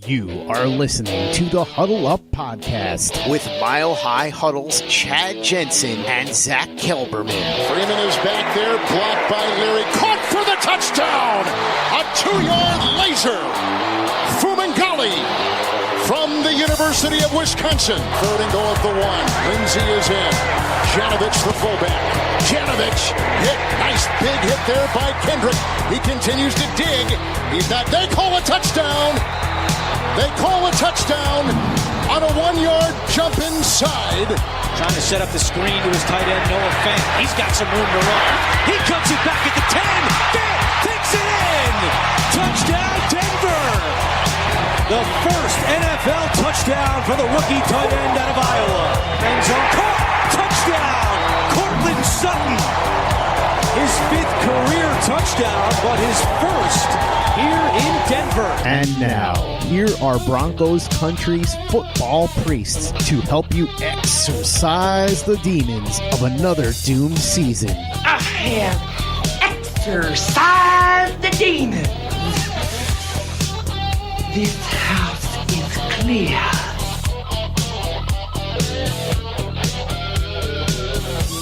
You are listening to the Huddle Up Podcast with Mile High Huddle's Chad Jensen and Zack Kelberman. Freeman is back there, blocked by Leary, caught for the touchdown! A 2-yard laser! Fumangali from the University of Wisconsin. 3rd and goal at the 1. Lindsey is in. Janovich, the fullback. Janovich hit. Nice big hit there by Kendrick. He continues to dig. He's not. They call a touchdown. They call a touchdown on a 1-yard jump inside. Trying to set up the screen to his tight end, Noah Fant. He's got some room to run. He cuts it back at the 10. Fant takes it in. Touchdown, Denver. The first NFL touchdown for the rookie tight end out of Iowa. End zone caught. Touchdown, Courtland Sutton. His 5th career touchdown, but his first here in Denver. And now, here are Broncos country's football priests to help you exorcise the demons of another doomed season. I have exorcised the demons. This house is clear.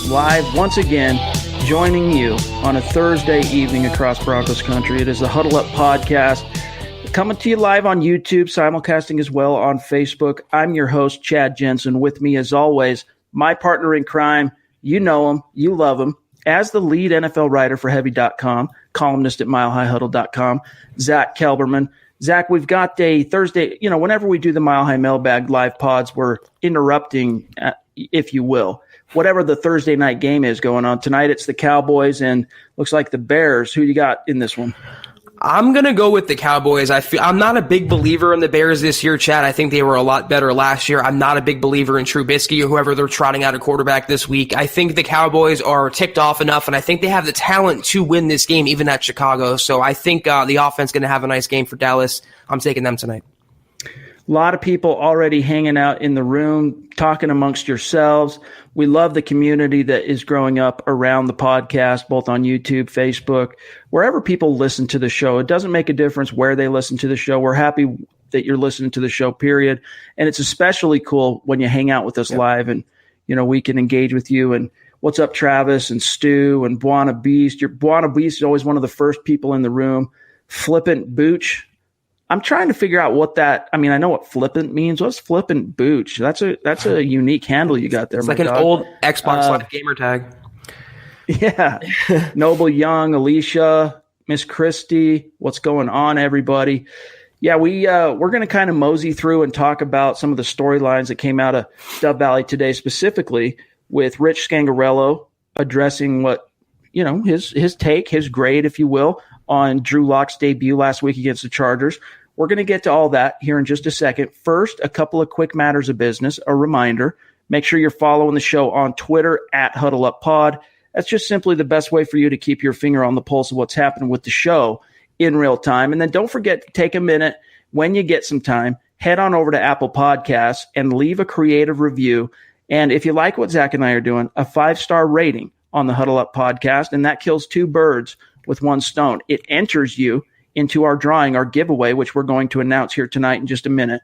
Live once again, joining you on a Thursday evening across Broncos country. It is the Huddle Up Podcast, coming to you live on YouTube, simulcasting as well on Facebook. I'm your host, Chad Jensen. With me, as always, my partner in crime. You know him, you love him, as the lead NFL writer for Heavy.com, columnist at MileHighHuddle.com, Zack Kelberman. Zack, we've got a Thursday, whenever we do the Mile High Mailbag live pods, we're interrupting, if you will, whatever the Thursday night game is going on. Tonight it's the Cowboys and looks like the Bears. Who you got in this one? I'm going to go with the Cowboys. I'm not a big believer in the Bears this year, Chad. I think they were a lot better last year. I'm not a big believer in Trubisky or whoever they're trotting out a quarterback this week. I think the Cowboys are ticked off enough, and I think they have the talent to win this game, even at Chicago. So I think the offense is going to have a nice game for Dallas. I'm taking them tonight. A lot of people already hanging out in the room, talking amongst yourselves. We love the community that is growing up around the podcast, both on YouTube, Facebook, wherever people listen to the show. It doesn't make a difference where they listen to the show. We're happy that you're listening to the show, period. And it's especially cool when you hang out with us live and, we can engage with you. And what's up, Travis and Stu and Buona Beast? Your Buona Beast is always one of the first people in the room. Flippant Booch. I'm trying to figure out what that. I mean, I know what flippant means. What's flippant Booch? That's a unique handle you got there. It's like an old Xbox Live gamer tag. Yeah, Noble Young, Alicia, Miss Christie. What's going on, everybody? Yeah, we're going to kind of mosey through and talk about some of the storylines that came out of Dove Valley today, specifically with Rich Scangarello addressing what his take, his grade, if you will, on Drew Lock's debut last week against the Chargers. We're going to get to all that here in just a second. First, a couple of quick matters of business. A reminder, make sure you're following the show on Twitter at HuddleUpPod. That's just simply the best way for you to keep your finger on the pulse of what's happening with the show in real time. And then don't forget to take a minute when you get some time, head on over to Apple Podcasts and leave a creative review. And if you like what Zack and I are doing, a 5-star rating on the Huddle Up Podcast, and that kills 2 birds with 1 stone. It enters you into our drawing, our giveaway, which we're going to announce here tonight in just a minute.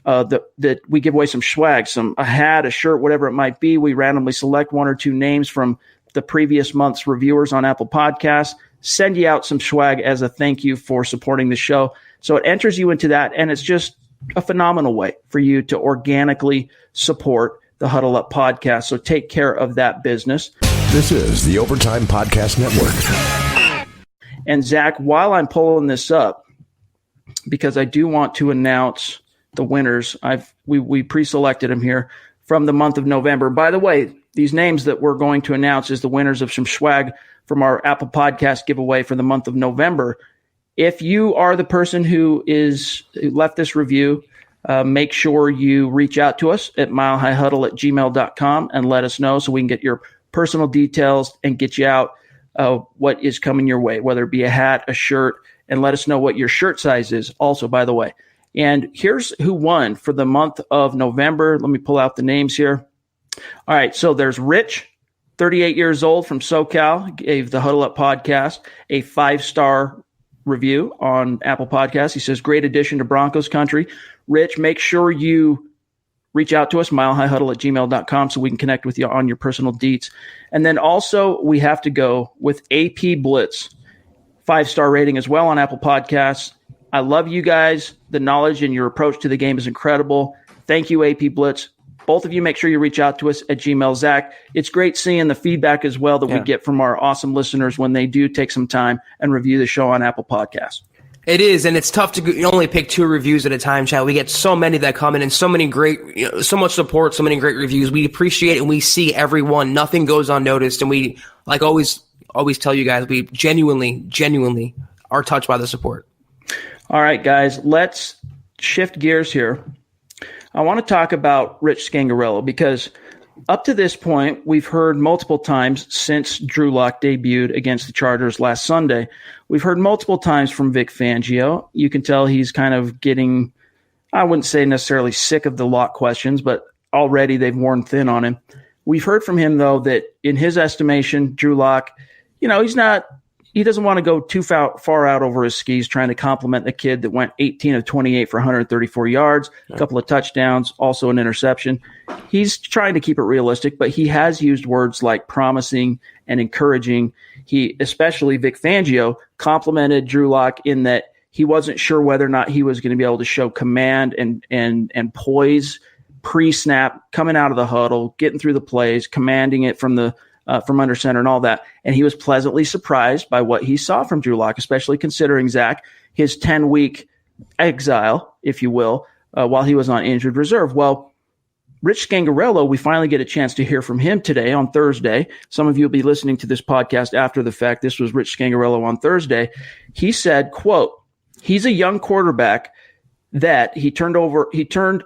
That we give away some swag, a hat, a shirt, whatever it might be. We randomly select 1 or 2 names from the previous month's reviewers on Apple Podcasts, send you out some swag as a thank you for supporting the show. So it enters you into that, and it's just a phenomenal way for you to organically support the Huddle Up Podcast. So take care of that business. This is the Overtime Podcast Network. And Zack, while I'm pulling this up, because I do want to announce the winners, we pre-selected them here from the month of November. By the way, these names that we're going to announce as the winners of some swag from our Apple Podcast giveaway for the month of November. If you are the person who left this review, make sure you reach out to us at milehighhuddle@gmail.com and let us know so we can get your personal details and get you out what is coming your way, whether it be a hat, a shirt, and let us know what your shirt size is also, by the way. And here's who won for the month of November. Let me pull out the names here. All right, so there's Rich, 38 years old from SoCal, gave the Huddle Up Podcast a 5-star review on Apple Podcasts. He says, great addition to Broncos country. Rich, make sure you reach out to us, milehighhuddle@gmail.com, so we can connect with you on your personal deets. And then also we have to go with AP Blitz, 5-star rating as well on Apple Podcasts. I love you guys. The knowledge and your approach to the game is incredible. Thank you, AP Blitz. Both of you, make sure you reach out to us at Gmail. Zach, it's great seeing the feedback as well that we get from our awesome listeners when they do take some time and review the show on Apple Podcasts. It is, and it's tough to only pick 2 reviews at a time, Chad. We get so many that come in and so many great, so much support, so many great reviews. We appreciate it, and we see everyone. Nothing goes unnoticed, and we, like always tell you guys, we genuinely are touched by the support. All right, guys, let's shift gears here. I want to talk about Rich Scangarello because up to this point, we've heard multiple times since Drew Lock debuted against the Chargers last Sunday, we've heard multiple times from Vic Fangio. You can tell he's kind of getting, I wouldn't say necessarily sick of the Lock questions, but already they've worn thin on him. We've heard from him, though, that in his estimation, Drew Lock, he doesn't want to go too far out over his skis trying to compliment the kid that went 18 of 28 for 134 yards, a couple of touchdowns, also an interception. He's trying to keep it realistic, but he has used words like promising and encouraging. He, especially Vic Fangio, complimented Drew Lock in that he wasn't sure whether or not he was going to be able to show command and poise pre-snap, coming out of the huddle, getting through the plays, commanding it from under center and all that. And he was pleasantly surprised by what he saw from Drew Lock, especially considering, Zach, his 10-week exile, if you will, while he was on injured reserve. Well, Rich Scangarello, we finally get a chance to hear from him today on Thursday. Some of you will be listening to this podcast after the fact. This was Rich Scangarello on Thursday. He said, quote, he's a young quarterback that he turned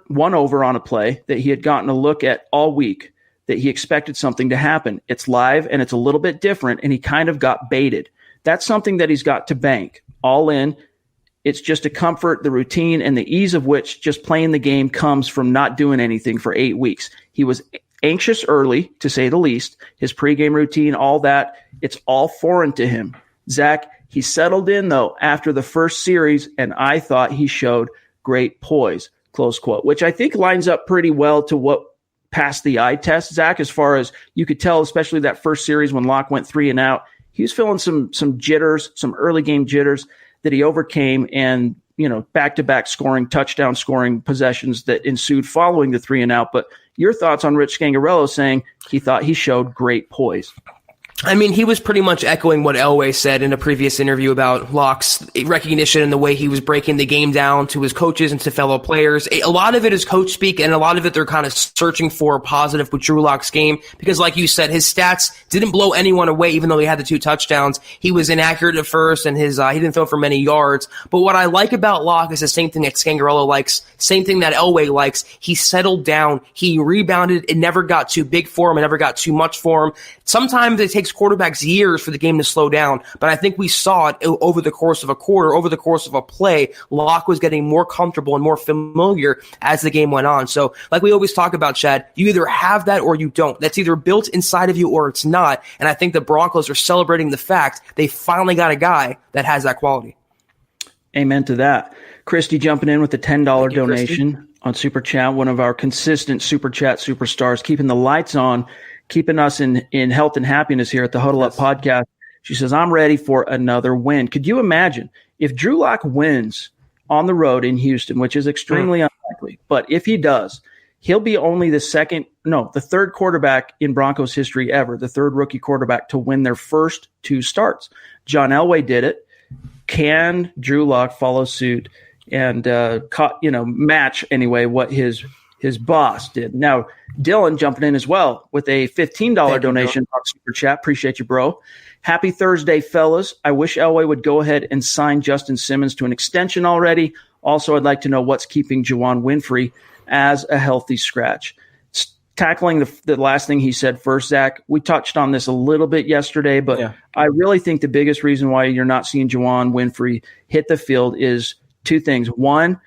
one over on a play that he had gotten a look at all week, that he expected something to happen. It's live and it's a little bit different, and he kind of got baited. That's something that he's got to bank all in. It's just a comfort, the routine, and the ease of which just playing the game comes from not doing anything for 8 weeks. He was anxious early, to say the least. His pregame routine, all that, it's all foreign to him. Zach, he settled in, though, after the first series, and I thought he showed great poise, close quote, which I think lines up pretty well to what passed the eye test, Zach, as far as you could tell, especially that first series when Locke went 3 and out. He was feeling some jitters, some early game jitters that he overcame, and back-to-back touchdown scoring possessions that ensued following the 3 and out. But your thoughts on Rich Scangarello saying he thought he showed great poise? I mean, he was pretty much echoing what Elway said in a previous interview about Locke's recognition and the way he was breaking the game down to his coaches and to fellow players. A lot of it is coach speak, and a lot of it they're kind of searching for positive with Drew Lock's game because, like you said, his stats didn't blow anyone away, even though he had the 2 touchdowns. He was inaccurate at first, and he didn't throw for many yards. But what I like about Locke is the same thing that Scangarello likes, same thing that Elway likes. He settled down. He rebounded. It never got too big for him. It never got too much for him. Sometimes it takes quarterbacks years for the game to slow down, but I think we saw it over the course of a quarter, over the course of a play. Locke was getting more comfortable and more familiar as the game went on. So like we always talk about, Chad, you either have that or you don't. That's either built inside of you or it's not. And I think the Broncos are celebrating the fact they finally got a guy that has that quality. Amen to that. Christy jumping in with the $10 donation Christy on Super Chat, one of our consistent Super Chat superstars, keeping the lights on, keeping us in health and happiness here at the Huddle Up Podcast. She says, I'm ready for another win. Could you imagine if Drew Lock wins on the road in Houston, which is extremely unlikely, but if he does, he'll be only the third quarterback in Broncos history ever, the third rookie quarterback to win their first 2 starts. John Elway did it. Can Drew Lock follow suit and match anyway what his boss did? Now, Dylan jumping in as well with a $15 donation on Super Chat. Appreciate you, bro. Happy Thursday, fellas. I wish Elway would go ahead and sign Justin Simmons to an extension already. Also, I'd like to know what's keeping Juwan Winfrey as a healthy scratch. Tackling the last thing he said first, Zach, we touched on this a little bit yesterday, but I really think the biggest reason why you're not seeing Juwan Winfrey hit the field is 2 things. One,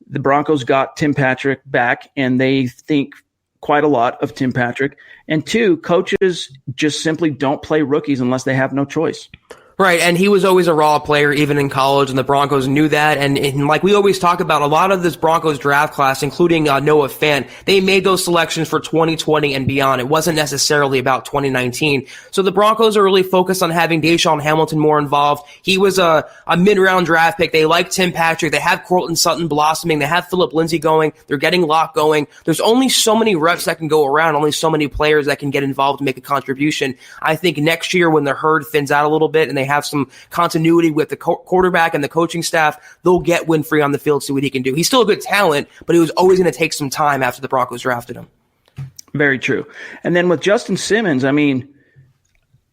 the Broncos got Tim Patrick back, and they think quite a lot of Tim Patrick. And 2, coaches just simply don't play rookies unless they have no choice. Right, and he was always a raw player, even in college, and the Broncos knew that. And like we always talk about, a lot of this Broncos draft class, including Noah Fant, they made those selections for 2020 and beyond. It wasn't necessarily about 2019. So the Broncos are really focused on having Deshaun Hamilton more involved. He was a mid-round draft pick. They like Tim Patrick. They have Courtland Sutton blossoming. They have Phillip Lindsay going. They're getting Locke going. There's only so many reps that can go around, only so many players that can get involved and make a contribution. I think next year when the herd thins out a little bit and they have some continuity with the quarterback and the coaching staff, they'll get Winfrey on the field, see what he can do. He's still a good talent, but he was always going to take some time after the Broncos drafted him. Very true. And then with Justin Simmons, I mean,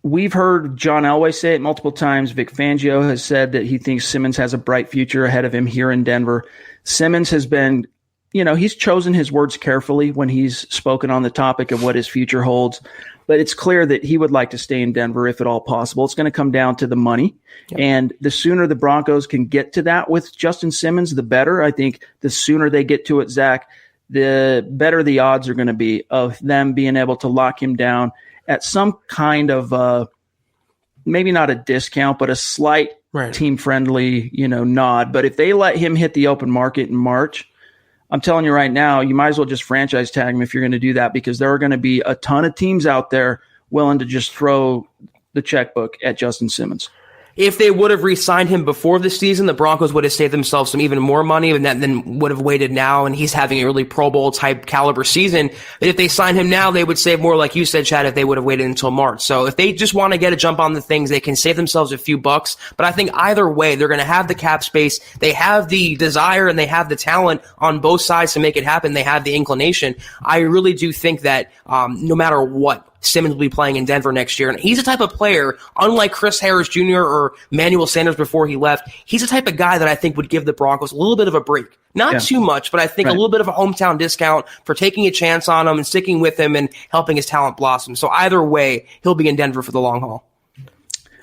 we've heard John Elway say it multiple times. Vic Fangio has said that he thinks Simmons has a bright future ahead of him here in Denver. Simmons has been, he's chosen his words carefully when he's spoken on the topic of what his future holds. But it's clear that he would like to stay in Denver if at all possible. It's going to come down to the money. Yep. And the sooner the Broncos can get to that with Justin Simmons, the better. I think the sooner they get to it, Zach, the better the odds are going to be of them being able to lock him down at some kind of maybe not a discount, but a slight team-friendly nod. But if they let him hit the open market in March, I'm telling you right now, you might as well just franchise tag him if you're going to do that, because there are going to be a ton of teams out there willing to just throw the checkbook at Justin Simmons. If they would have re-signed him before the season, the Broncos would have saved themselves some even more money than would have waited now, and he's having a really Pro Bowl type caliber season. But if they signed him now, they would save more, like you said, Chad, if they would have waited until March. So if they just want to get a jump on the things, they can save themselves a few bucks. But I think either way, they're going to have the cap space, they have the desire, and they have the talent on both sides to make it happen. They have the inclination. I really do think that no matter what, Simmons will be playing in Denver next year. And he's the type of player, unlike Chris Harris Jr. or Manuel Sanders before he left, he's the type of guy that I think would give the Broncos a little bit of a break. Not too much, but I think a little bit of a hometown discount for taking a chance on him and sticking with him and helping his talent blossom. So either way, he'll be in Denver for the long haul.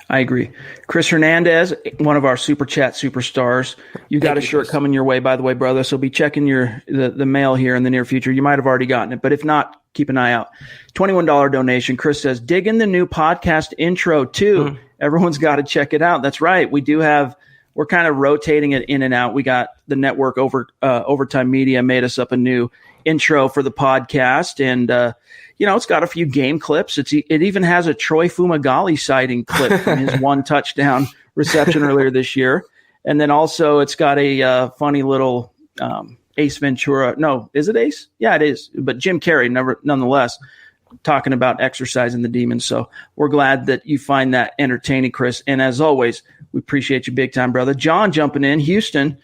I agree. Chris Hernandez, one of our Super Chat superstars. You got a shirt coming your way, by the way, brother. So be checking the mail here in the near future. You might have already gotten it, but if not, keep an eye out. $21 donation. Chris says, dig in the new podcast intro too. Everyone's got to check it out. That's right. We're kind of rotating it in and out. We got the network Overtime Media made us up a new intro for the podcast, and it's got a few game clips. It even has a Troy Fumagalli sighting clip from his one touchdown reception earlier this year. And then also it's got a funny little Ace Ventura. No, is it Ace? Yeah, it is. But Jim Carrey, nonetheless, talking about exercising the demons. So we're glad that you find that entertaining, Chris. And as always, we appreciate you big time, brother. John jumping in, Houston,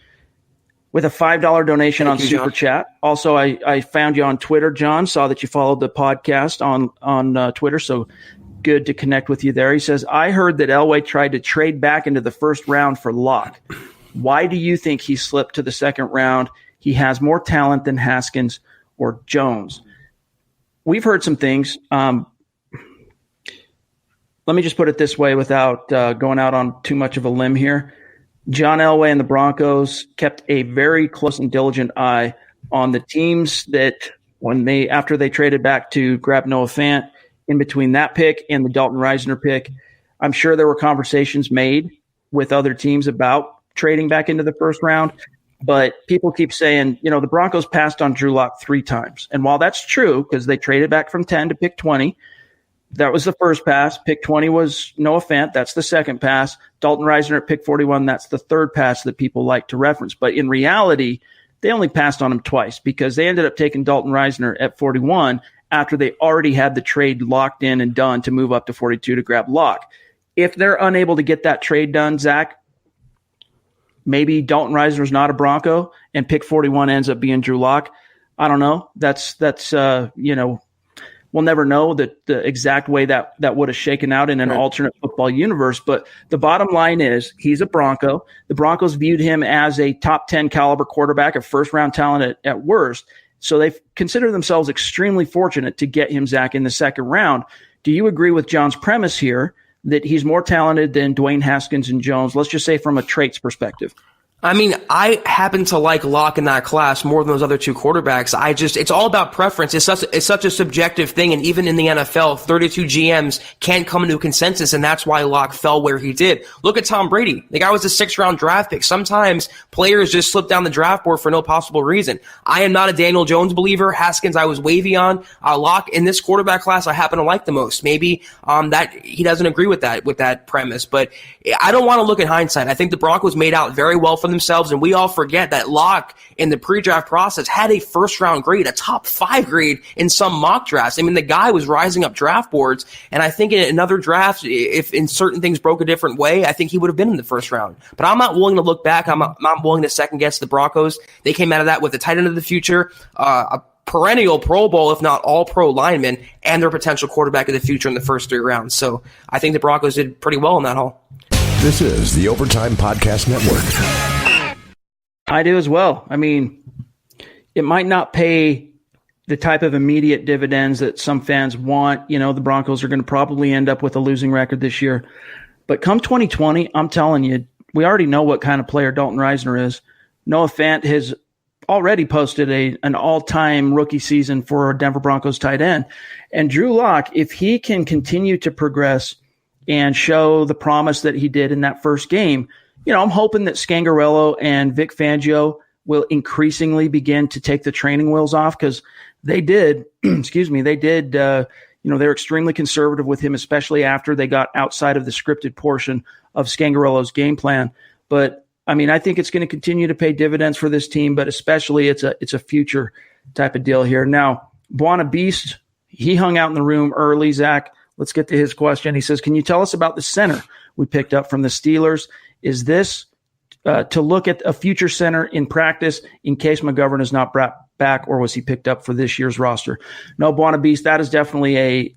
with a $5 donation on Super Chat. Also, I found you on Twitter, John. Saw that you followed the podcast on Twitter, so good to connect with you there. He says, I heard that Elway tried to trade back into the first round for Locke. Why do you think he slipped to the second round? He has more talent than Haskins or Jones. We've heard some things. Let me just put it this way without going out on too much of a limb here. John Elway and the Broncos kept a very close and diligent eye on the teams that after they traded back to grab Noah Fant, in between that pick and the Dalton Risner pick, I'm sure there were conversations made with other teams about trading back into the first round. But people keep saying, the Broncos passed on Drew Lock 3 times. And while that's true, because they traded back from 10 to pick 20, that was the first pass. Pick 20 was Noah Fant. That's the second pass. Dalton Risner at pick 41, that's the third pass that people like to reference. But in reality, they only passed on him twice because they ended up taking Dalton Risner at 41 after they already had the trade locked in and done to move up to 42 to grab Locke. If they're unable to get that trade done, Zach, maybe Dalton Risner's not a Bronco and pick 41 ends up being Drew Lock. I don't know. That's we'll never know the exact way that would have shaken out in an alternate football universe. But the bottom line is he's a Bronco. The Broncos viewed him as a top 10 caliber quarterback, a first-round talent at worst. So they consider themselves extremely fortunate to get him, Zach, in the second round. Do you agree with John's premise here that he's more talented than Dwayne Haskins and Jones, let's just say from a traits perspective? I mean, I happen to like Locke in that class more than those other two quarterbacks. It's all about preference. It's such a subjective thing. And even in the NFL, 32 GMs can't come into a consensus. And that's why Locke fell where he did. Look at Tom Brady. The guy was a 6th-round draft pick. Sometimes players just slip down the draft board for no possible reason. I am not a Daniel Jones believer. Haskins, I was wavy on. Locke in this quarterback class, I happen to like the most. Maybe, that he doesn't agree with that premise, but I don't want to look at hindsight. I think the Broncos made out very well for themselves, and we all forget that Locke in the pre-draft process had a 1st-round grade, a top 5 grade in some mock drafts. I mean, the guy was rising up draft boards, and I think in another draft, if in certain things broke a different way, I think he would have been in the 1st round. But I'm not willing to look back. I'm not willing to second-guess the Broncos. They came out of that with the tight end of the future, a perennial Pro Bowl, if not all-pro lineman, and their potential quarterback of the future in the first 3 rounds. So I think the Broncos did pretty well in that haul. This is the Overtime Podcast Network. I do as well. I mean, it might not pay the type of immediate dividends that some fans want. You know, the Broncos are going to probably end up with a losing record this year. But come 2020, I'm telling you, we already know what kind of player Dalton Reisner is. Noah Fant has already posted an all-time rookie season for a Denver Broncos tight end. And Drew Lock, if he can continue to progress and show the promise that he did in that first game, you know, I'm hoping that Scangarello and Vic Fangio will increasingly begin to take the training wheels off, because they did, they're extremely conservative with him, especially after they got outside of the scripted portion of Scangarello's game plan. But I mean, I think it's going to continue to pay dividends for this team, but especially it's a future type of deal here. Now, Buona Beast, he hung out in the room early, Zach. Let's get to his question. He says, can you tell us about the center we picked up from the Steelers? Is this to look at a future center in practice in case McGovern is not brought back, or was he picked up for this year's roster? No, Buona Beast, that is definitely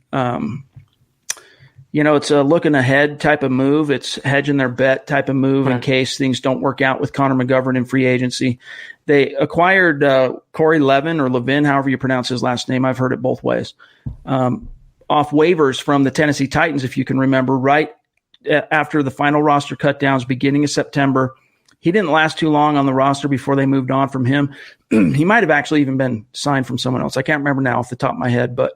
it's a looking ahead type of move. It's hedging their bet type of move in case things don't work out with Connor McGovern in free agency. They acquired Corey Levin, or Levin, however you pronounce his last name. I've heard it both ways. Off waivers from the Tennessee Titans, if you can remember, right after the final roster cutdowns beginning of September. He didn't last too long on the roster before they moved on from him. He might have actually even been signed from someone else. I can't remember now off the top of my head. But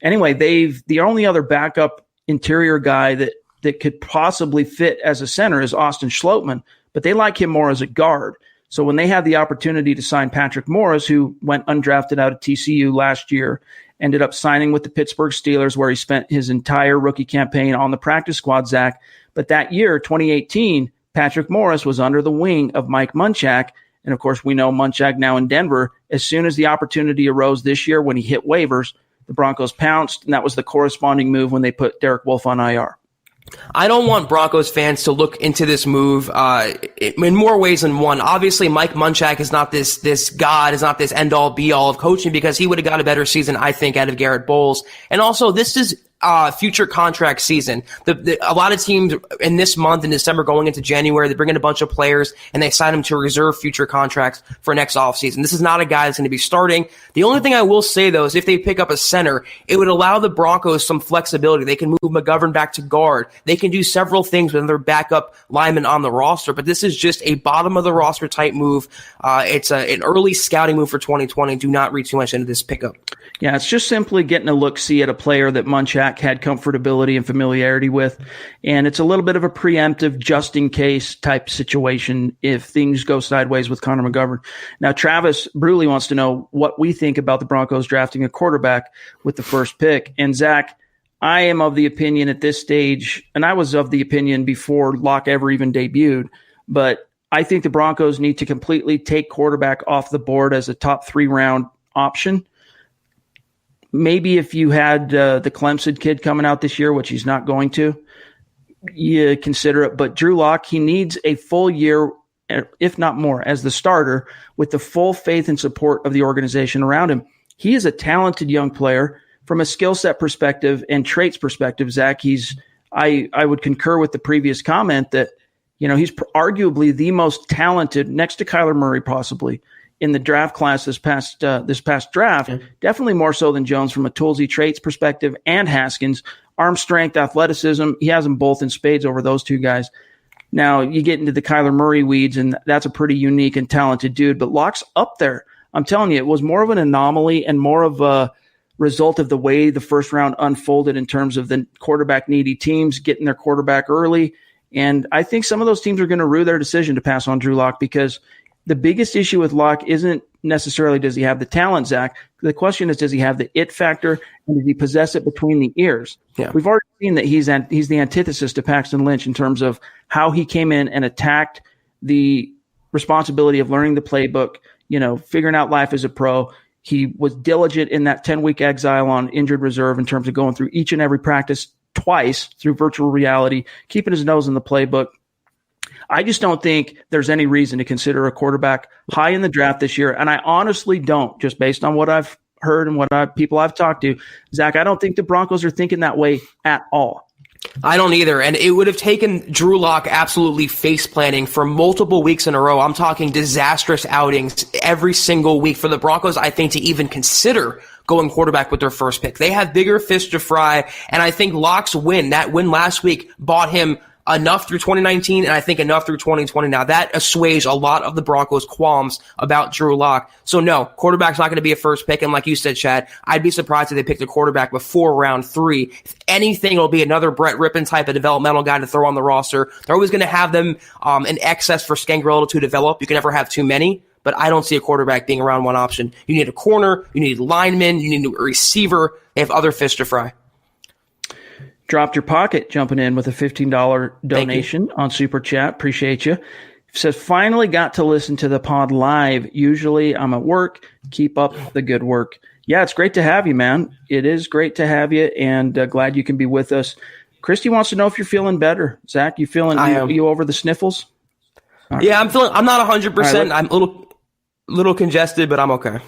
anyway, the only other backup interior guy that could possibly fit as a center is Austin Schlottman, but they like him more as a guard. So when they had the opportunity to sign Patrick Morris, who went undrafted out of TCU last year, ended up signing with the Pittsburgh Steelers, where he spent his entire rookie campaign on the practice squad, Zach. But that year, 2018, Patrick Morris was under the wing of Mike Munchak. And of course, we know Munchak now in Denver. As soon as the opportunity arose this year when he hit waivers, the Broncos pounced, and that was the corresponding move when they put Derek Wolfe on IR. I don't want Broncos fans to look into this move in more ways than one. Obviously, Mike Munchak is not this god, is not this end-all, be-all of coaching, because he would have got a better season, I think, out of Garrett Bowles. And also, this is future contract season. A lot of teams in this month, in December, going into January, they bring in a bunch of players and they sign them to reserve future contracts for next offseason. This is not a guy that's going to be starting. The only thing I will say, though, is if they pick up a center, it would allow the Broncos some flexibility. They can move McGovern back to guard. They can do several things with their backup linemen on the roster, but this is just a bottom-of-the-roster type move. It's an early scouting move for 2020. Do not read too much into this pickup. Yeah, it's just simply getting a look-see at a player that Munchak had comfortability and familiarity with. And it's a little bit of a preemptive, just-in-case type situation if things go sideways with Connor McGovern. Now, Travis Bruley wants to know what we think about the Broncos drafting a quarterback with the first pick. And, Zach, I am of the opinion at this stage, and I was of the opinion before Locke ever even debuted, but I think the Broncos need to completely take quarterback off the board as a top 3-round option. Maybe if you had the Clemson kid coming out this year, which he's not going to, you consider it. But Drew Lock, he needs a full year, if not more, as the starter with the full faith and support of the organization around him. He is a talented young player from a skill set perspective and traits perspective. Zach, I would concur with the previous comment that, he's arguably the most talented, next to Kyler Murray possibly, in the draft class this past draft, definitely more so than Jones from a toolsy traits perspective, and Haskins, arm strength, athleticism. He has them both in spades over those two guys. Now, you get into the Kyler Murray weeds, and that's a pretty unique and talented dude, but Locke's up there. I'm telling you, it was more of an anomaly and more of a result of the way the first round unfolded in terms of the quarterback-needy teams getting their quarterback early. And I think some of those teams are going to rue their decision to pass on Drew Lock, because the biggest issue with Lock isn't necessarily does he have the talent, Zach. The question is, does he have the it factor, and does he possess it between the ears? Yeah. We've already seen that he's the antithesis to Paxton Lynch in terms of how he came in and attacked the responsibility of learning the playbook, figuring out life as a pro. He was diligent in that 10-week exile on injured reserve in terms of going through each and every practice twice through virtual reality, keeping his nose in the playbook. I just don't think there's any reason to consider a quarterback high in the draft this year. And I honestly don't, just based on what I've heard and people I've talked to. Zach, I don't think the Broncos are thinking that way at all. I don't either. And it would have taken Drew Lock absolutely face planting for multiple weeks in a row. I'm talking disastrous outings every single week for the Broncos, I think, to even consider going quarterback with their first pick. They have bigger fish to fry. And I think Lock's that win last week, bought him enough through 2019, and I think enough through 2020. Now, that assuaged a lot of the Broncos' qualms about Drew Lock. So, no, quarterback's not going to be a first pick. And like you said, Chad, I'd be surprised if they picked a quarterback before round 3. If anything, it'll be another Brett Rippon type of developmental guy to throw on the roster. They're always going to have them in excess for Scangarello to develop. You can never have too many. But I don't see a quarterback being around one option. You need a corner, you need linemen, you need a receiver. They have other fish to fry. Dropped your pocket jumping in with a $15 donation on Super Chat. Appreciate you. Says, finally got to listen to the pod live. Usually I'm at work. Keep up the good work. Yeah, it's great to have you, man. It is great to have you, and glad you can be with us. Christy wants to know if you're feeling better. Zach, you feeling you over the sniffles? Right. Yeah, I'm not 100%. Right, I'm a little congested, but I'm okay.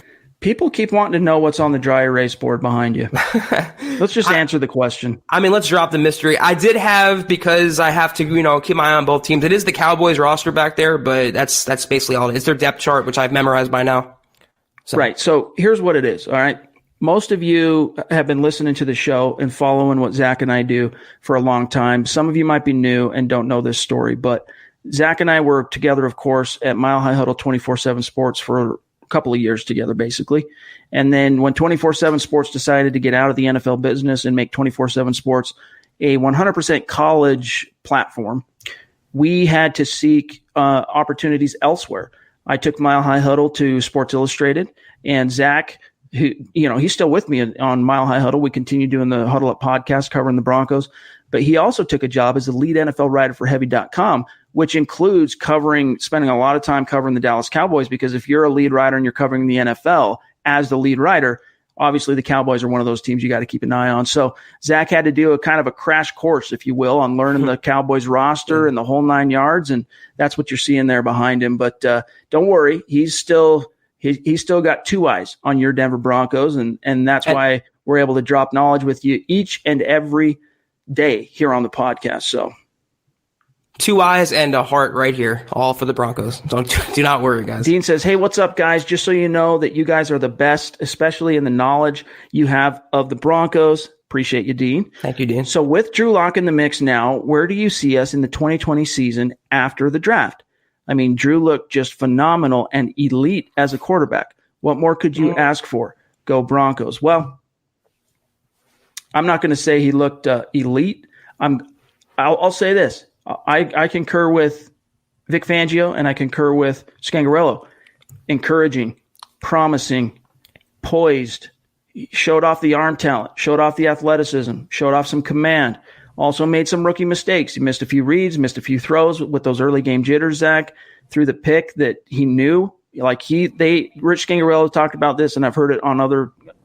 People keep wanting to know what's on the dry erase board behind you. Let's just answer the question. I mean, let's drop the mystery. I did have, because I have to, keep my eye on both teams. It is the Cowboys roster back there, but that's basically all it is. It's their depth chart, which I've memorized by now. So. Right. So here's what it is. All right. Most of you have been listening to the show and following what Zach and I do for a long time. Some of you might be new and don't know this story, but Zach and I were together, of course, at Mile High Huddle 24/7 Sports for a couple of years together, basically. And then when 24/7 Sports decided to get out of the NFL business and make 24/7 Sports a 100% college platform, we had to seek opportunities elsewhere. I took Mile High Huddle to Sports Illustrated, and Zach, who, he's still with me on Mile High Huddle. We continue doing the Huddle Up podcast covering the Broncos, but he also took a job as the lead NFL writer for Heavy.com, which includes spending a lot of time covering the Dallas Cowboys, because if you're a lead writer and you're covering the NFL as the lead writer, obviously the Cowboys are one of those teams you got to keep an eye on. So Zach had to do a kind of a crash course, if you will, on learning the Cowboys roster and the whole 9 yards, and that's what you're seeing there behind him. But don't worry, he's still got 2 eyes on your Denver Broncos, and that's why we're able to drop knowledge with you each and every day here on the podcast. So 2 eyes and a heart right here, all for the Broncos. Do not worry, guys. Dean says, hey, what's up, guys? Just so you know that you guys are the best, especially in the knowledge you have of the Broncos. Appreciate you, Dean. Thank you, Dean. So with Drew Lock in the mix now, where do you see us in the 2020 season after the draft? I mean, Drew looked just phenomenal and elite as a quarterback. What more could you ask for? Go Broncos. Well, I'm not going to say he looked elite. I'll say this. I concur with Vic Fangio, and I concur with Scangarello. Encouraging, promising, poised, showed off the arm talent, showed off the athleticism, showed off some command, also made some rookie mistakes. He missed a few reads, missed a few throws with those early game jitters, Zach, through the pick that he knew. Rich Scangarello talked about this, and I've heard it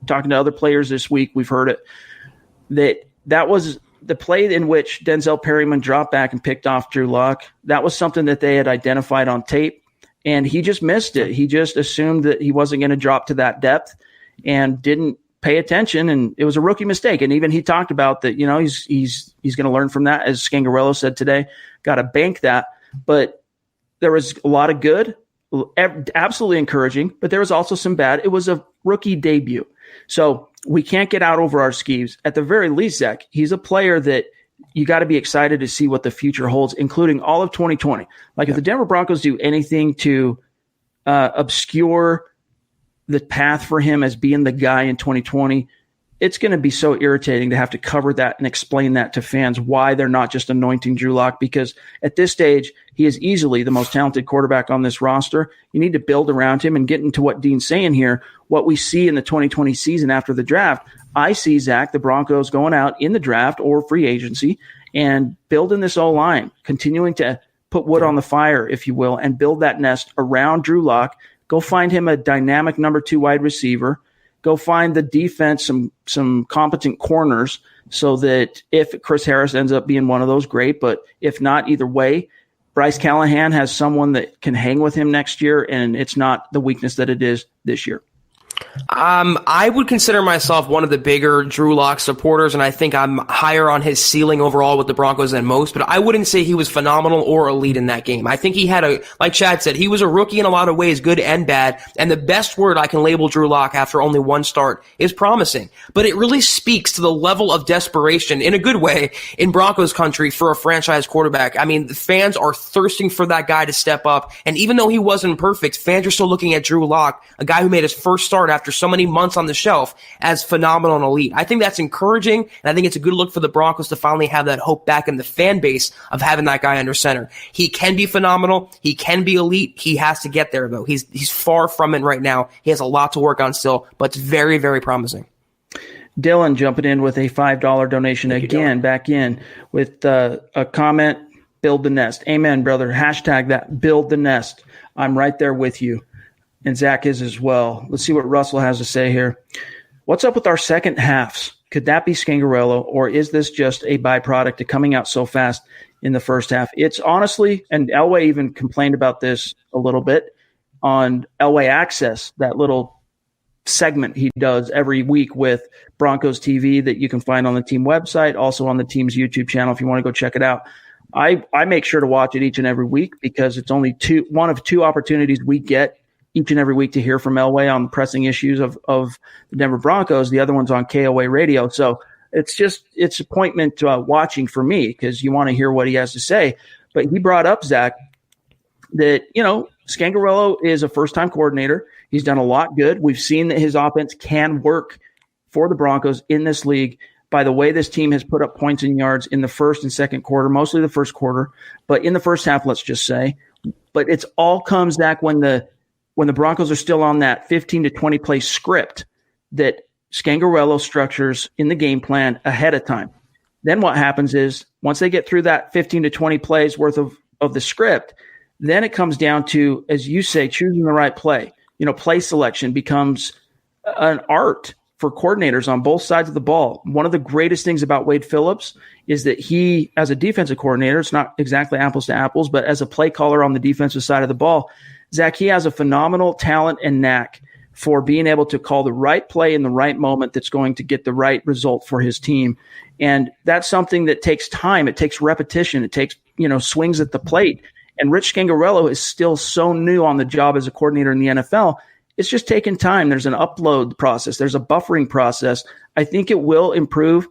talking to other players this week. We've heard it, that was the play in which Denzel Perryman dropped back and picked off Drew Lock. That was something that they had identified on tape, and he just missed it. He just assumed that he wasn't going to drop to that depth and didn't pay attention, and it was a rookie mistake. And even he talked about that, he's going to learn from that, as Scangarello said today. Got to bank that. But there was a lot of good, absolutely encouraging, but there was also some bad. It was a rookie debut. So we can't get out over our skis. At the very least, Zach, he's a player that you got to be excited to see what the future holds, including all of 2020. If the Denver Broncos do anything to obscure the path for him as being the guy in 2020, it's going to be so irritating to have to cover that and explain that to fans why they're not just anointing Drew Lock, because at this stage, he is easily the most talented quarterback on this roster. You need to build around him and get into what Dean's saying here, what we see in the 2020 season after the draft. I see, Zach, the Broncos going out in the draft or free agency and building this O-line, continuing to put wood on the fire, if you will, and build that nest around Drew Lock. Go find him a dynamic number 2 wide receiver. Go find the defense some competent corners so that if Chris Harris ends up being one of those, great. But if not, either way, Bryce Callahan has someone that can hang with him next year, and it's not the weakness that it is this year. I would consider myself one of the bigger Drew Lock supporters, and I think I'm higher on his ceiling overall with the Broncos than most, but I wouldn't say he was phenomenal or elite in that game. I think he had like Chad said, he was a rookie in a lot of ways, good and bad, and the best word I can label Drew Lock after only one start is promising. But it really speaks to the level of desperation, in a good way, in Broncos country for a franchise quarterback. I mean, the fans are thirsting for that guy to step up, and even though he wasn't perfect, fans are still looking at Drew Lock, a guy who made his first start after so many months on the shelf, as phenomenal and elite. I think that's encouraging, and I think it's a good look for the Broncos to finally have that hope back in the fan base of having that guy under center. He can be phenomenal. He can be elite. He has to get there, though. He's far from it right now. He has a lot to work on still, but it's very, very promising. Dylan jumping in with a $5 donation again, back in with a comment, build the nest. Amen, brother. Hashtag that, build the nest. I'm right there with you. And Zach is as well. Let's see what Russell has to say here. What's up with our second halves? Could that be Scangarello, or is this just a byproduct of coming out so fast in the first half? It's honestly, and Elway even complained about this a little bit on Elway Access, that little segment he does every week with Broncos TV that you can find on the team website, also on the team's YouTube channel if you want to go check it out. I make sure to watch it each and every week because it's only one of two opportunities we get each and every week to hear from Elway on the pressing issues of the Denver Broncos. The other one's on KOA radio. So it's appointment watching for me because you want to hear what he has to say. But he brought up, Zach, that, Scangarello is a first-time coordinator. He's done a lot good. We've seen that his offense can work for the Broncos in this league by the way this team has put up points and yards in the first and second quarter, mostly the first quarter, but in the first half, let's just say. But it's all comes, Zach, when the Broncos are still on that 15 to 20 play script that Scangarello structures in the game plan ahead of time. Then what happens is once they get through that 15 to 20 plays worth of the script, then it comes down to, as you say, choosing the right play. Play selection becomes an art for coordinators on both sides of the ball. One of the greatest things about Wade Phillips is that he, as a defensive coordinator, it's not exactly apples to apples, but as a play caller on the defensive side of the ball, Zach, he has a phenomenal talent and knack for being able to call the right play in the right moment that's going to get the right result for his team. And that's something that takes time. It takes repetition. It takes, swings at the plate. And Rich Scangarello is still so new on the job as a coordinator in the NFL. It's just taking time. There's an upload process. There's a buffering process. I think it will improve.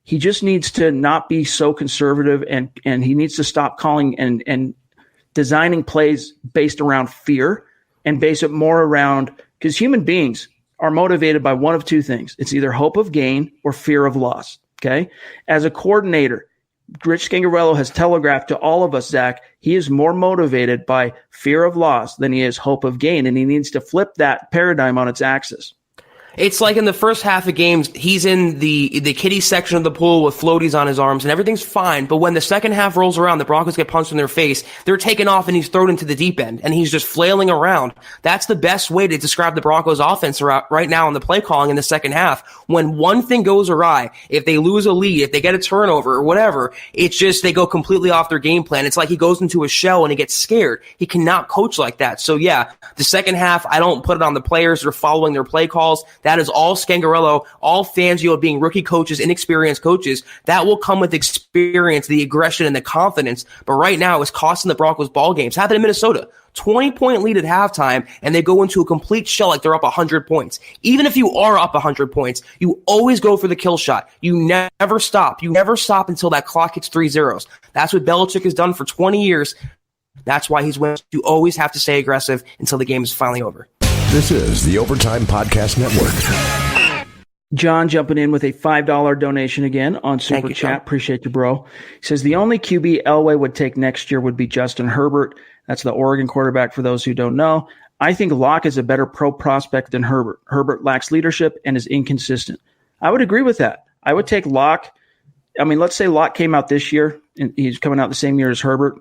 He just needs to not be so conservative, and he needs to stop calling and designing plays based around fear and base it more around, because human beings are motivated by one of two things. It's either hope of gain or fear of loss. Okay. As a coordinator, Rich Scangarello has telegraphed to all of us, Zach, he is more motivated by fear of loss than he is hope of gain, and he needs to flip that paradigm on its axis. It's like in the first half of games, he's in the kiddie section of the pool with floaties on his arms and everything's fine. But when the second half rolls around, the Broncos get punched in their face, they're taken off and he's thrown into the deep end and he's just flailing around. That's the best way to describe the Broncos offense right now in the play calling in the second half. When one thing goes awry, if they lose a lead, if they get a turnover or whatever, it's just they go completely off their game plan. It's like he goes into a shell and he gets scared. He cannot coach like that. So yeah, the second half, I don't put it on the players. They're following their play calls. That is all Scangarello, all Fangio being rookie coaches, inexperienced coaches. That will come with experience, the aggression and the confidence. But right now it's costing the Broncos ball games. Happened in Minnesota. 20-point lead at halftime, and they go into a complete shell like they're up 100 points. Even if you are up 100 points, you always go for the kill shot. You never stop. You never stop until that clock hits 3 zeros. That's what Belichick has done for 20 years. That's why he's winning. You always have to stay aggressive until the game is finally over. This is the Overtime Podcast Network. John jumping in with a $5 donation again on Super Chat. John. Appreciate you, bro. He says the only QB Elway would take next year would be Justin Herbert. That's the Oregon quarterback for those who don't know. I think Locke is a better pro prospect than Herbert. Herbert lacks leadership and is inconsistent. I would agree with that. I would take Locke. I mean, let's say Locke came out this year and he's coming out the same year as Herbert.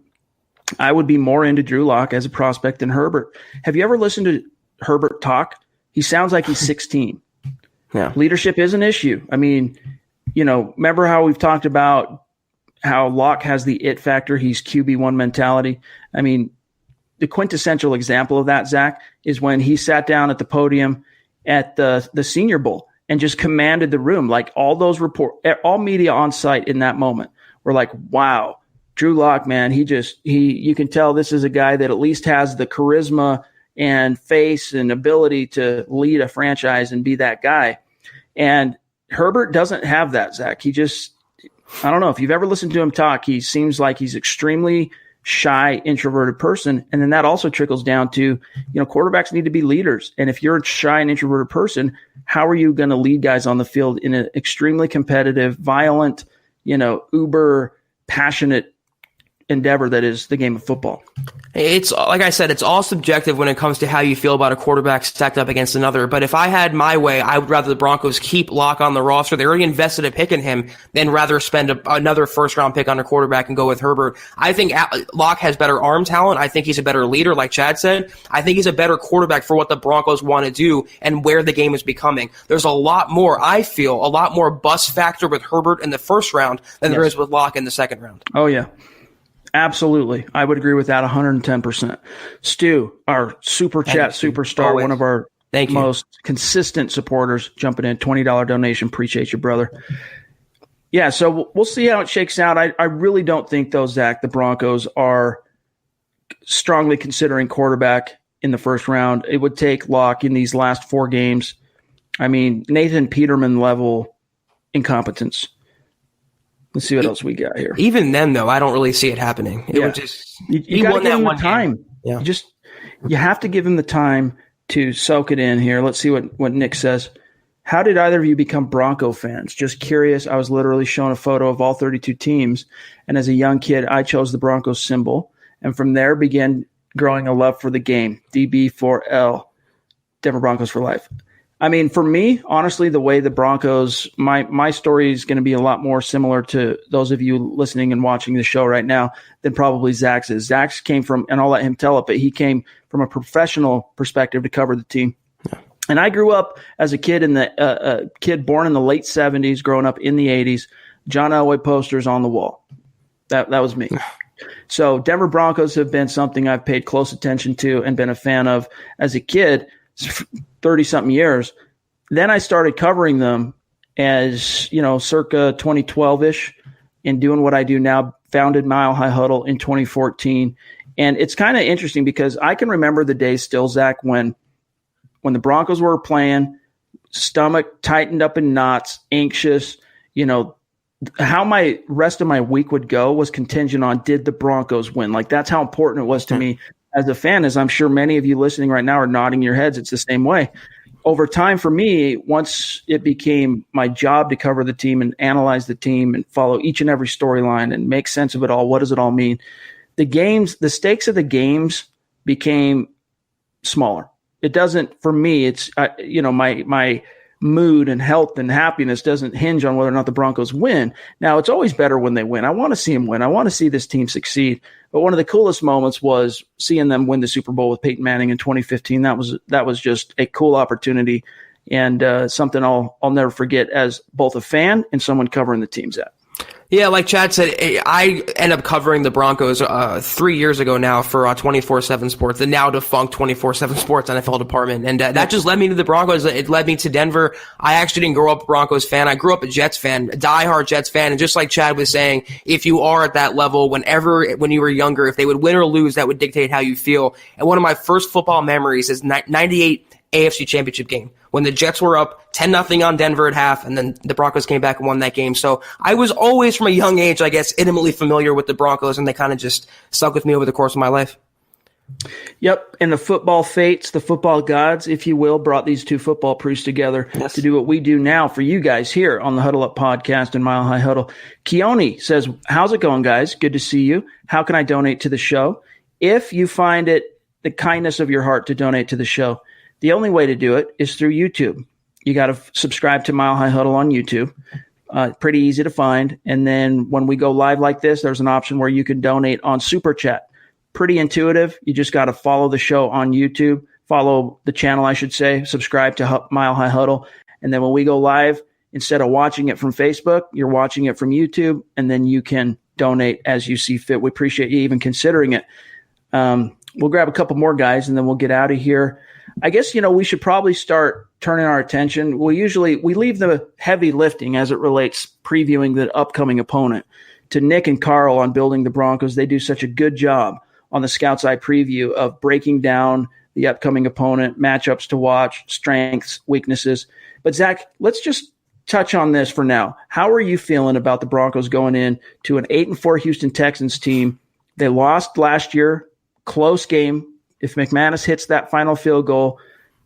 I would be more into Drew Lock as a prospect than Herbert. Have you ever listened to Herbert talk? He sounds like he's 16. Yeah. Leadership is an issue. I mean, remember how we've talked about how Locke has the it factor. He's QB1 mentality. I mean, the quintessential example of that, Zach, is when he sat down at the podium at the Senior Bowl and just commanded the room. Like all all media on site in that moment were like, wow, Drew Lock, man, you can tell this is a guy that at least has the charisma and face and ability to lead a franchise and be that guy. And Herbert doesn't have that, Zach. I don't know if you've ever listened to him talk. He seems like he's extremely shy, introverted person. And then that also trickles down to, quarterbacks need to be leaders. And if you're a shy and introverted person, how are you going to lead guys on the field in an extremely competitive, violent, uber passionate endeavor that is the game of football? It's like I said, it's all subjective when it comes to how you feel about a quarterback stacked up against another. But if I had my way, I would rather the Broncos keep Locke on the roster. They already invested a pick in him, than rather spend another first-round pick on a quarterback and go with Herbert. I think Locke has better arm talent. I think he's a better leader, like Chad said. I think he's a better quarterback for what the Broncos want to do and where the game is becoming. There's a lot more bust factor with Herbert in the first round than there is with Locke in the second round. Oh, yeah. Absolutely. I would agree with that 110%. Stu, our Super Chat superstar, Always. one of our most consistent supporters, jumping in, $20 donation. Appreciate you, brother. Yeah, so we'll see how it shakes out. I really don't think, though, Zach, the Broncos are strongly considering quarterback in the first round. It would take Locke in these last 4 games. I mean, Nathan Peterman level incompetence. Let's see what else we got here. Even then, though, I don't really see it happening. It would just you got to give him the time. Yeah. You have to give him the time to soak it in here. Let's see what Nick says. How did either of you become Bronco fans? Just curious. I was literally shown a photo of all 32 teams, and as a young kid, I chose the Broncos symbol, and from there began growing a love for the game. DB4L, Denver Broncos for life. I mean, for me, honestly, the way the Broncos, my story is going to be a lot more similar to those of you listening and watching the show right now than probably Zach's is. Zach's came from, and I'll let him tell it, but he came from a professional perspective to cover the team. Yeah. And I grew up as a kid kid born in the late 70s, growing up in the 80s, John Elway posters on the wall. That was me. So Denver Broncos have been something I've paid close attention to and been a fan of as a kid. 30-something years. Then I started covering them as, circa 2012-ish and doing what I do now, founded Mile High Huddle in 2014. And it's kind of interesting because I can remember the days still, Zach, when the Broncos were playing, stomach tightened up in knots, anxious, how my rest of my week would go was contingent on, did the Broncos win? Like, that's how important it was to me as a fan, as I'm sure many of you listening right now are nodding your heads. It's the same way. Over time, for me, once it became my job to cover the team and analyze the team and follow each and every storyline and make sense of it all, what does it all mean? The stakes of the games became smaller. It doesn't, for me, it's, my mood and health and happiness doesn't hinge on whether or not the Broncos win. Now, it's always better when they win. I want to see them win. I want to see this team succeed. But one of the coolest moments was seeing them win the Super Bowl with Peyton Manning in 2015. That was just a cool opportunity and something I'll never forget as both a fan and someone covering the teams at. Yeah, like Chad said, I ended up covering the Broncos 3 years ago now for 24/7 Sports, the now defunct 24/7 Sports NFL department, and that just led me to the Broncos. It led me to Denver. I actually didn't grow up a Broncos fan. I grew up a Jets fan, a diehard Jets fan, and just like Chad was saying, if you are at that level, when you were younger, if they would win or lose, that would dictate how you feel. And one of my first football memories is 98 AFC Championship game, when the Jets were up 10-0 on Denver at half, and then the Broncos came back and won that game. So I was always, from a young age, I guess, intimately familiar with the Broncos, and they kind of just stuck with me over the course of my life. Yep, and the football fates, the football gods, if you will, brought these two football priests together to do what we do now for you guys here on the Huddle Up podcast and Mile High Huddle. Keone says, how's it going, guys? Good to see you. How can I donate to the show? If you find it the kindness of your heart to donate to the show, the only way to do it is through YouTube. You got to subscribe to Mile High Huddle on YouTube. Pretty easy to find. And then when we go live like this, there's an option where you can donate on Super Chat. Pretty intuitive. You just got to follow the show on YouTube, follow the channel, I should say, subscribe to Mile High Huddle. And then when we go live, instead of watching it from Facebook, you're watching it from YouTube, and then you can donate as you see fit. We appreciate you even considering it. We'll grab a couple more guys, and then we'll get out of here. I guess, we should probably start turning our attention. We leave the heavy lifting as it relates previewing the upcoming opponent to Nick and Carl on Building the Broncos. They do such a good job on the Scout's Eye preview of breaking down the upcoming opponent, matchups to watch, strengths, weaknesses. But Zach, let's just touch on this for now. How are you feeling about the Broncos going in to an 8-4 Houston Texans team? They lost last year, close game. If McManus hits that final field goal,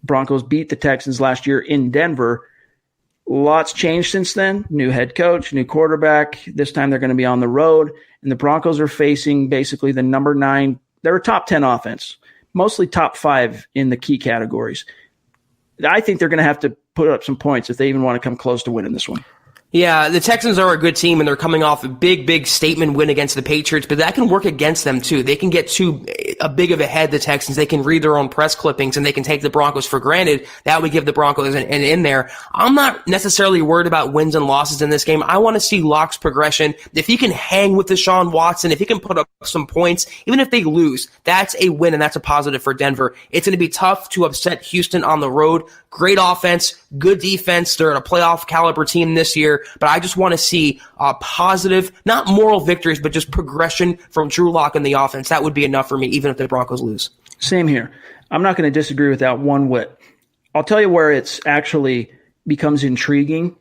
Broncos beat the Texans last year in Denver. Lots changed since then. New head coach, new quarterback. This time they're going to be on the road. And the Broncos are facing basically the number 9. They're a top 10 offense, mostly top 5 in the key categories. I think they're going to have to put up some points if they even want to come close to winning this one. Yeah, the Texans are a good team, and they're coming off a big statement win against the Patriots, but that can work against them, too. They can get too big of a head, the Texans. They can read their own press clippings, and they can take the Broncos for granted. That would give the Broncos an in there. I'm not necessarily worried about wins and losses in this game. I want to see Locke's progression. If he can hang with Deshaun Watson, if he can put up some points, even if they lose, that's a win, and that's a positive for Denver. It's going to be tough to upset Houston on the road. Great offense, good defense. They're a playoff caliber team this year, but I just want to see positive, not moral victories, but just progression from Drew Lock in the offense. That would be enough for me, even if the Broncos lose. Same here. I'm not going to disagree with that one whit. I'll tell you where it's actually becomes intriguing.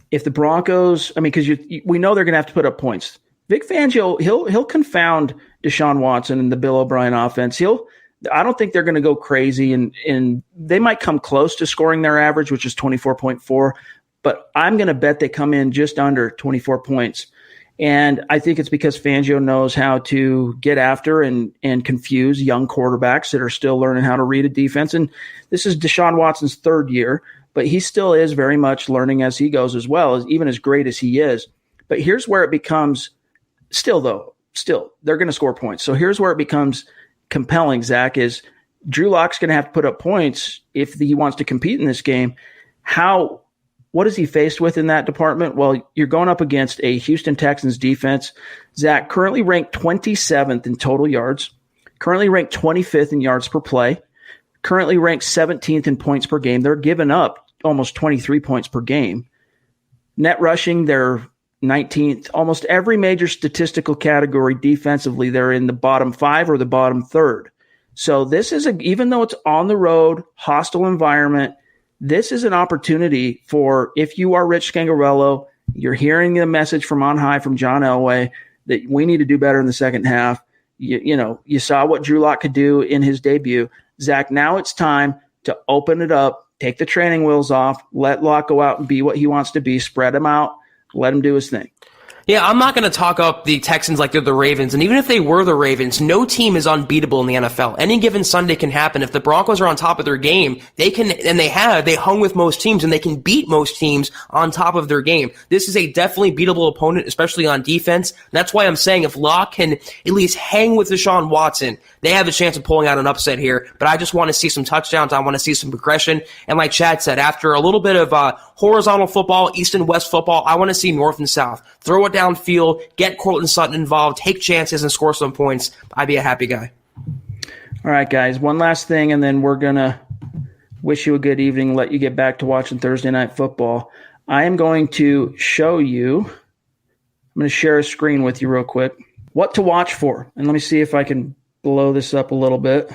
If the Broncos, because we know they're going to have to put up points. Vic Fangio, he'll confound Deshaun Watson and the Bill O'Brien offense. I don't think they're going to go crazy, and they might come close to scoring their average, which is 24.4, but I'm going to bet they come in just under 24 points. And I think it's because Fangio knows how to get after and confuse young quarterbacks that are still learning how to read a defense. And this is Deshaun Watson's third year, but he still is very much learning as he goes as well, even as great as he is. But here's where it becomes still, they're going to score points. So here's where it becomes compelling, Zach, is Drew Lock's going to have to put up points if he wants to compete in this game. What is he faced with in that department? Well, you're going up against a Houston Texans defense, Zach, currently ranked 27th in total yards, currently ranked 25th in yards per play, currently ranked 17th in points per game. They're giving up almost 23 points per game. Net rushing, they're 19th. Almost every major statistical category defensively, they're in the bottom 5 or the bottom 3rd. So this is even though it's on the road, hostile environment, this is an opportunity for, if you are Rich Scangarello, you're hearing the message from on high from John Elway that we need to do better in the second half. You saw what Drew Lock could do in his debut. Zach, now it's time to open it up, take the training wheels off, let Lock go out and be what he wants to be, spread him out, let him do his thing. Yeah, I'm not going to talk up the Texans like they're the Ravens. And even if they were the Ravens, no team is unbeatable in the NFL. Any given Sunday can happen. If the Broncos are on top of their game, they hung with most teams, and they can beat most teams on top of their game. This is a definitely beatable opponent, especially on defense. That's why I'm saying if Locke can at least hang with Deshaun Watson, they have a chance of pulling out an upset here. But I just want to see some touchdowns. I want to see some progression. And like Chad said, after a little bit of horizontal football, east and west football, I want to see north and south. Throw it downfield, get Courtland Sutton involved, take chances, and score some points, I'd be a happy guy. All right, guys, one last thing, and then we're going to wish you a good evening, let you get back to watching Thursday Night Football. I am going to show you, I'm going to share a screen with you real quick, what to watch for. And let me see if I can blow this up a little bit.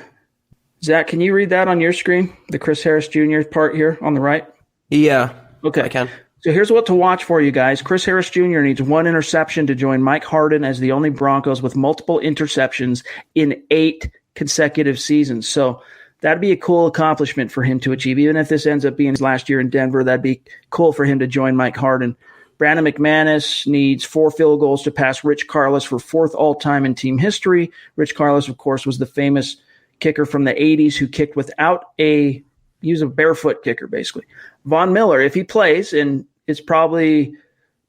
Zach, can you read that on your screen? The Chris Harris Jr. part here on the right? Yeah. Okay. I can. So here's what to watch for, you guys. Chris Harris Jr. needs 1 interception to join Mike Harden as the only Broncos with multiple interceptions in 8 consecutive seasons. So that'd be a cool accomplishment for him to achieve. Even if this ends up being his last year in Denver, that'd be cool for him to join Mike Harden. Brandon McManus needs 4 field goals to pass Rich Karlis for 4th all-time in team history. Rich Karlis, of course, was the famous kicker from the 80s who kicked without he was a barefoot kicker, basically. Von Miller, if he plays, and it's probably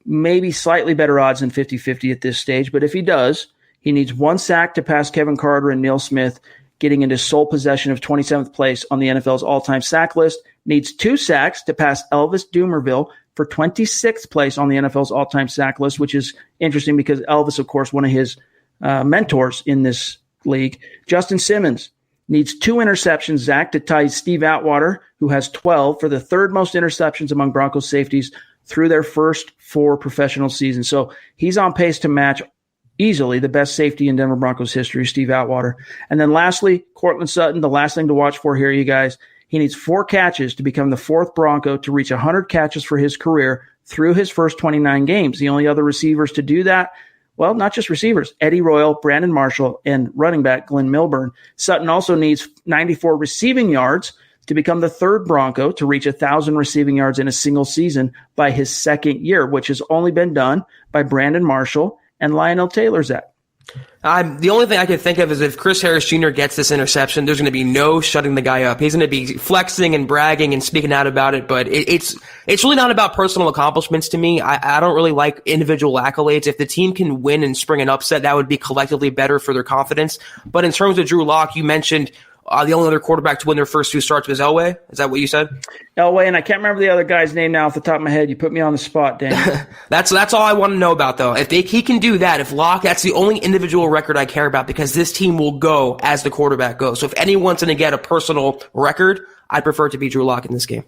maybe slightly better odds than 50-50 at this stage, but if he does, he needs 1 sack to pass Kevin Carter and Neil Smith, getting into sole possession of 27th place on the NFL's all-time sack list. Needs 2 sacks to pass Elvis Dumervil for 26th place on the NFL's all-time sack list, which is interesting because Elvis, of course, one of his mentors in this league. Justin Simmons needs 2 interceptions, Zach, to tie Steve Atwater, who has 12, for the 3rd most interceptions among Broncos safeties through their first 4 professional seasons. So he's on pace to match easily the best safety in Denver Broncos history, Steve Atwater. And then lastly, Courtland Sutton, the last thing to watch for here, you guys. He needs 4 catches to become the 4th Bronco to reach 100 catches for his career through his first 29 games. The only other receivers to do that, well, not just receivers, Eddie Royal, Brandon Marshall, and running back Glenn Milburn. Sutton also needs 94 receiving yards to become the 3rd Bronco to reach 1,000 receiving yards in a single season by his 2nd year, which has only been done by Brandon Marshall and Lionel Taylor, Zach. The only thing I can think of is if Chris Harris Jr. gets this interception, there's going to be no shutting the guy up. He's going to be flexing and bragging and speaking out about it, but it's really not about personal accomplishments to me. I don't really like individual accolades. If the team can win and spring an upset, that would be collectively better for their confidence. But in terms of Drew Lock, you mentioned the only other quarterback to win their first 2 starts was Elway. Is that what you said? Elway, and I can't remember the other guy's name now off the top of my head. You put me on the spot, Dan. That's all I want to know about, though. If he can do that, if Locke, that's the only individual record I care about because this team will go as the quarterback goes. So if anyone's going to get a personal record, I'd prefer it to be Drew Lock in this game.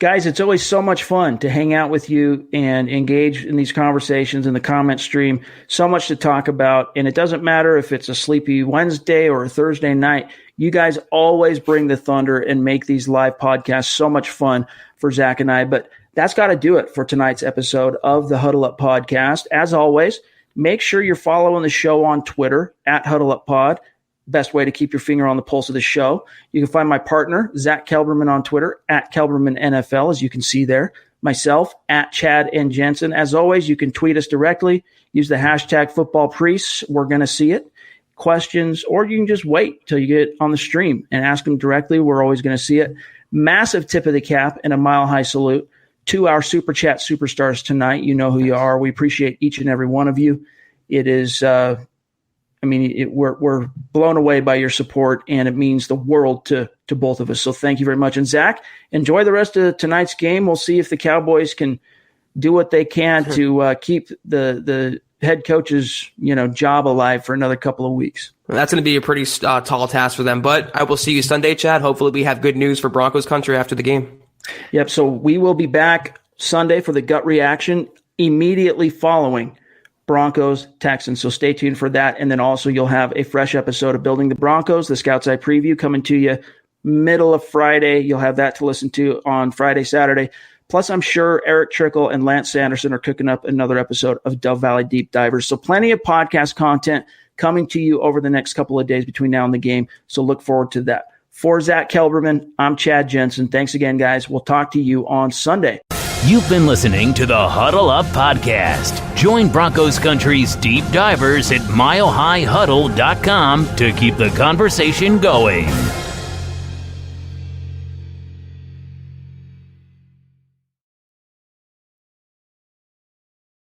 Guys, it's always so much fun to hang out with you and engage in these conversations in the comment stream. So much to talk about. And it doesn't matter if it's a sleepy Wednesday or a Thursday night. You guys always bring the thunder and make these live podcasts so much fun for Zach and I. But that's got to do it for tonight's episode of the Huddle Up Podcast. As always, make sure you're following the show on Twitter at Huddle Up Pod. Best way to keep your finger on the pulse of the show. You can find my partner, Zack Kelberman, on Twitter, at Kelberman NFL, as you can see there. Myself, at Chad and Jensen. As always, you can tweet us directly. Use the hashtag #FootballPriests. We're going to see it. Questions, or you can just wait till you get on the stream and ask them directly. We're always going to see it. Massive tip of the cap and a mile-high salute to our Super Chat superstars tonight. You know who you are. We appreciate each and every one of you. It is... we're blown away by your support, and it means the world to both of us. So thank you very much. And Zach, enjoy the rest of tonight's game. We'll see if the Cowboys can do what they can to keep the head coach's job alive for another couple of weeks. That's going to be a pretty tall task for them. But I will see you Sunday, Chad. Hopefully we have good news for Broncos country after the game. Yep. So we will be back Sunday for the gut reaction immediately following Broncos, Texans. So stay tuned for that. And then also you'll have a fresh episode of Building the Broncos, the Scouts Eye preview, coming to you middle of Friday. You'll have that to listen to on Friday, Saturday. Plus, I'm sure Eric Trickle and Lance Sanderson are cooking up another episode of Dove Valley Deep Divers. So plenty of podcast content coming to you over the next couple of days between now and the game. So look forward to that. For Zack Kelberman, I'm Chad Jensen. Thanks again, guys. We'll talk to you on Sunday. You've been listening to the Huddle Up Podcast. Join Broncos Country's deep divers at milehighhuddle.com to keep the conversation going.